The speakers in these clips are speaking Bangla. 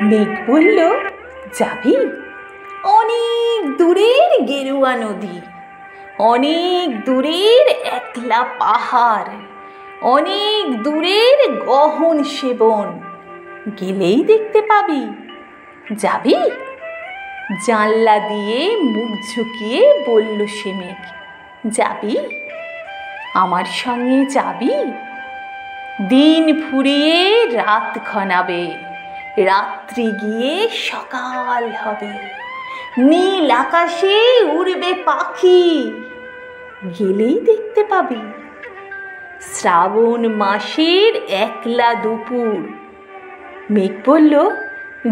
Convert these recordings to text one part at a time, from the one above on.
মেঘ বলল, যাবি? অনেক দূরের গেরুয়া নদী, অনেক দূরের একলা পাহাড়, অনেক দূরের গহন সেবন, গেলেই দেখতে পাবি। যাবি? জানলা দিয়ে মুখ ঝুঁকিয়ে বলল সে মেঘ, যাবি? আমার সঙ্গে যাবি? দিন ফুরিয়ে রাত ঘনাবে, রাত্রি গিয়ে সকাল হবে, নীল আকাশে উড়বে পাখি, গেলেই দেখতে পাবি। শ্রাবণ মাসের একলা দুপুর। মেঘ বলল,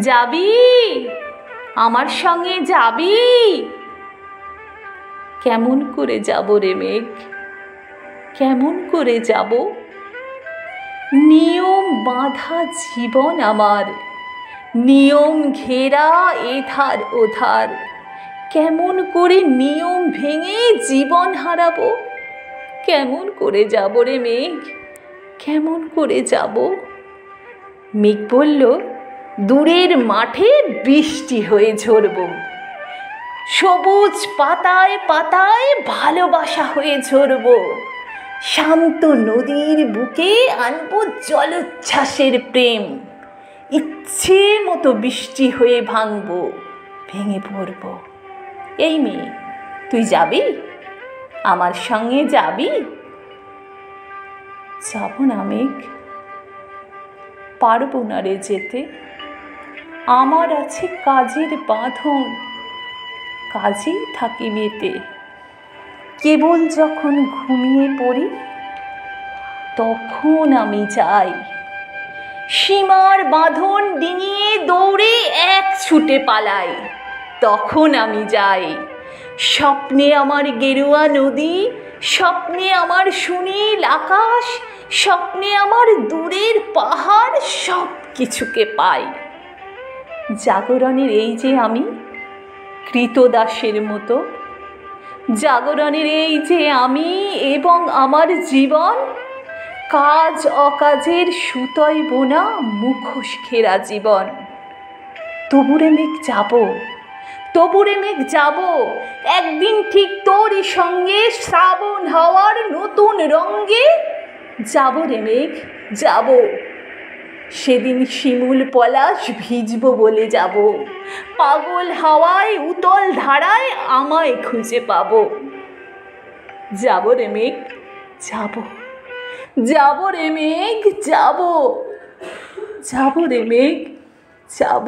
যাবি? আমার সঙ্গে যাবি? কেমন করে যাব রে মেঘ, কেমন করে যাব? নিয়ম বাঁধা জীবন আমার, নিয়ম ঘেরা এধার ওধার, কেমন করে নিয়ম ভেঙে জীবন হারাবো? কেমন করে যাব রে মেঘ, কেমন করে যাব? মেঘ বলল, দূরের মাঠে বৃষ্টি হয়ে ঝরব, সবুজ পাতায় পাতায় ভালোবাসা হয়ে ঝরব, শান্ত নদীর বুকে আনবো জলোচ্ছ্বাসের প্রেম, ইচ্ছে মতো বৃষ্টি হয়ে ভাঙবো, ভেঙে পড়ব। এই মেয়ে, তুই যাবি? আমার সঙ্গে যাবি? যাব না মেঘ, পারবো না রে যেতে। আমার আছে কাজের বাঁধন, কাজেই থাকি মেতে। কেবল যখন ঘুমিয়ে পড়ি তখন আমি যাই, সীমার বাঁধন ডিঙিয়ে দৌড়ে এক ছুটে পালাই, তখন আমি যাই। স্বপ্নে আমার গেরুয়া নদী, স্বপ্নে আমার সুনীল আকাশ, স্বপ্নে আমার দূরের পাহাড়, সব কিছুকে পাই। জাগরণের এই যে আমি কৃতদাসের মতো, জাগরণের এই যে আমি এবং আমার জীবন, কাজ অকাজের সুতোয় বোনা মুখোশ ঘেরা জীবন। তবুরে মেঘ যাব, তবুরে মেঘ যাব, একদিন ঠিক তোরই সঙ্গে শ্রাবণ হাওয়ার নতুন রঙ্গে যাব রে মেঘ, যাব। সেদিন শিমুল পলাশ ভিজব বলে যাব, পাগল হাওয়ায় উতল ধারায় আমায় খুঁজে পাব। যাব রে মেঘ, যাব, যাব রে মেঘ, যাব, যাব রে মেঘ, যাব।